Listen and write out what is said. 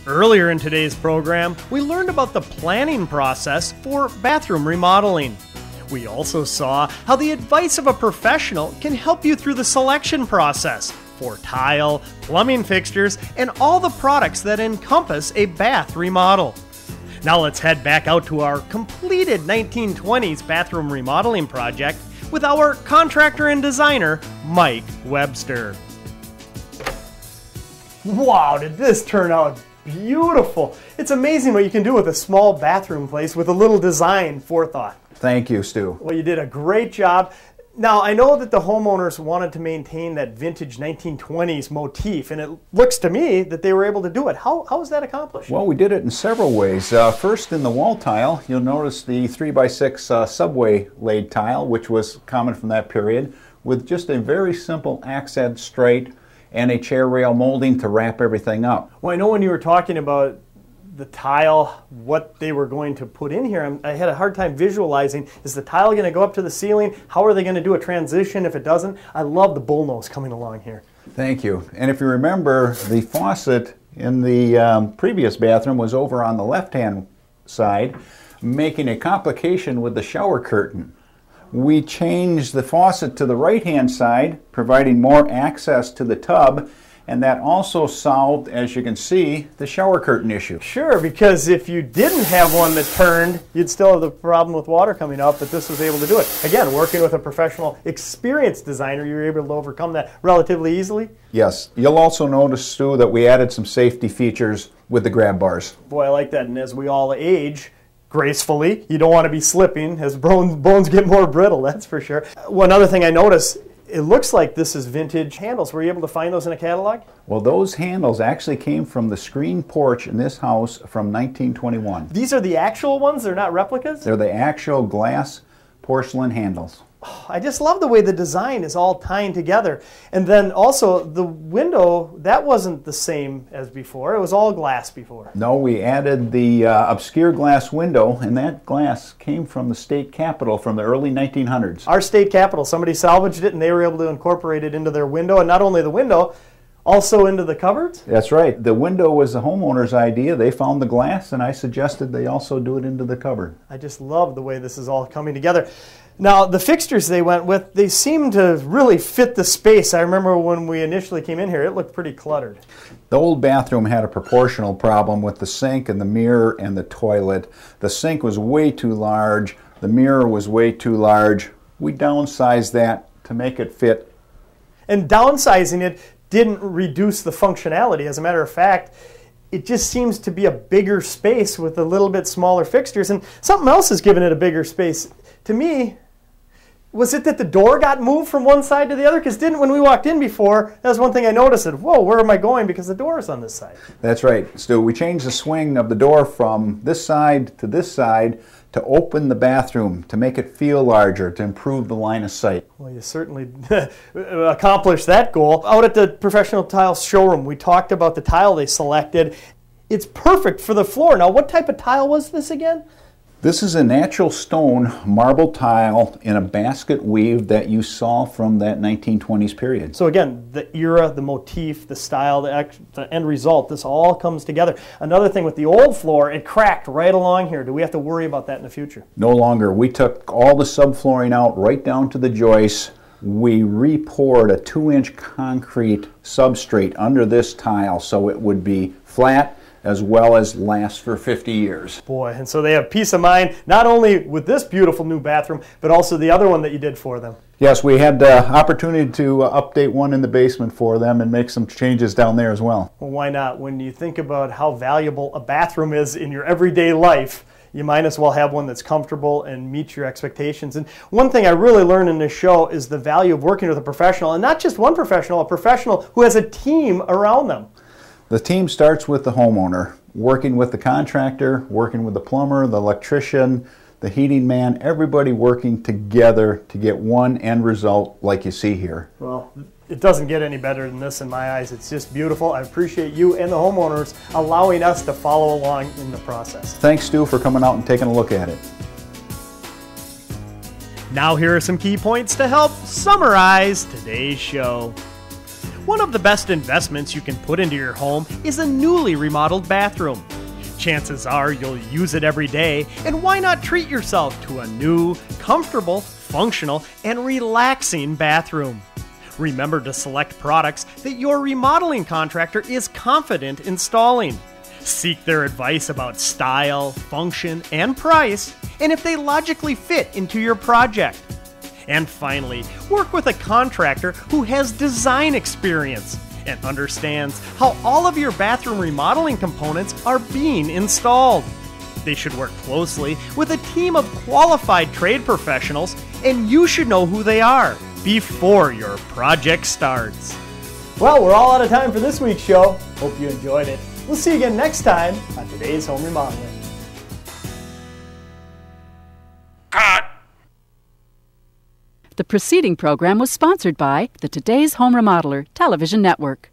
Earlier in today's program, we learned about the planning process for bathroom remodeling. We also saw how the advice of a professional can help you through the selection process for tile, plumbing fixtures, and all the products that encompass a bath remodel. Now let's head back out to our completed 1920s bathroom remodeling project with our contractor and designer, Mike Webster. Wow, did this turn out beautiful. It's amazing what you can do with a small bathroom place with a little design forethought. Thank you, Stu. Well, you did a great job. Now, I know that the homeowners wanted to maintain that vintage 1920s motif, and it looks to me that they were able to do it. How was that accomplished? Well, we did it in several ways. First, in the wall tile, you'll notice the 3x6 subway laid tile, which was common from that period, with just a very simple accent straight and a chair rail molding to wrap everything up. Well, I know when you were talking about the tile, what they were going to put in here, I had a hard time visualizing. Is the tile going to go up to the ceiling? How are they going to do a transition if it doesn't? I love the bullnose coming along here. Thank you. And if you remember, the faucet in the previous bathroom was over on the left-hand side, making a complication with the shower curtain. We changed the faucet to the right-hand side, providing more access to the tub, and that also solved, as you can see, the shower curtain issue. Sure, because if you didn't have one that turned, you'd still have the problem with water coming up, but this was able to do it. Again, working with a professional, experienced designer, you were able to overcome that relatively easily. Yes. You'll also notice, Stu, that we added some safety features with the grab bars. Boy, I like that, and as we all age gracefully, you don't want to be slipping as bones get more brittle, that's for sure. One other thing I noticed, it looks like this is vintage handles. Were you able to find those in a catalog? Well, those handles actually came from the screen porch in this house from 1921. These are the actual ones? They're not replicas? They're the actual glass porcelain handles. I just love the way the design is all tying together. And then also the window, that wasn't the same as before. It was all glass before. No, we added the obscure glass window, and that glass came from the state capitol from the early 1900s. Our state capitol, somebody salvaged it and they were able to incorporate it into their window, and not only the window, also into the cupboards? That's right. The window was the homeowner's idea. They found the glass, and I suggested they also do it into the cupboard. I just love the way this is all coming together. Now, the fixtures they went with, they seem to really fit the space. I remember when we initially came in here, it looked pretty cluttered. The old bathroom had a proportional problem with the sink and the mirror and the toilet. The sink was way too large. The mirror was way too large. We downsized that to make it fit. And downsizing it didn't reduce the functionality. As a matter of fact, it just seems to be a bigger space with a little bit smaller fixtures, and something else has given it a bigger space. To me, was it that the door got moved from one side to the other? Because when we walked in before, that was one thing I noticed. Whoa, where am I going? Because the door is on this side. That's right, Stu. We changed the swing of the door from this side to open the bathroom, to make it feel larger, to improve the line of sight. Well, you certainly accomplished that goal. Out at the Professional Tile showroom, we talked about the tile they selected. It's perfect for the floor. Now, what type of tile was this again? This is a natural stone marble tile in a basket weave that you saw from that 1920s period. So again, the era, the motif, the style, the end result, this all comes together. Another thing with the old floor, it cracked right along here. Do we have to worry about that in the future? No longer. We took all the subflooring out right down to the joists. We re-poured a 2-inch concrete substrate under this tile so it would be flat as well as last for 50 years. Boy, and so they have peace of mind, not only with this beautiful new bathroom, but also the other one that you did for them. Yes, we had the opportunity to update one in the basement for them and make some changes down there as well. Well, why not? When you think about how valuable a bathroom is in your everyday life, you might as well have one that's comfortable and meets your expectations. And one thing I really learned in this show is the value of working with a professional, and not just one professional, a professional who has a team around them. The team starts with the homeowner, working with the contractor, working with the plumber, the electrician, the heating man, everybody working together to get one end result like you see here. Well, it doesn't get any better than this in my eyes. It's just beautiful. I appreciate you and the homeowners allowing us to follow along in the process. Thanks, Stu, for coming out and taking a look at it. Now here are some key points to help summarize today's show. One of the best investments you can put into your home is a newly remodeled bathroom. Chances are you'll use it every day, and why not treat yourself to a new, comfortable, functional, and relaxing bathroom? Remember to select products that your remodeling contractor is confident installing. Seek their advice about style, function, and price, and if they logically fit into your project. And finally, work with a contractor who has design experience and understands how all of your bathroom remodeling components are being installed. They should work closely with a team of qualified trade professionals, and you should know who they are before your project starts. Well, we're all out of time for this week's show. Hope you enjoyed it. We'll see you again next time on Today's Home Remodeling. The preceding program was sponsored by the Today's Home Remodeler television network.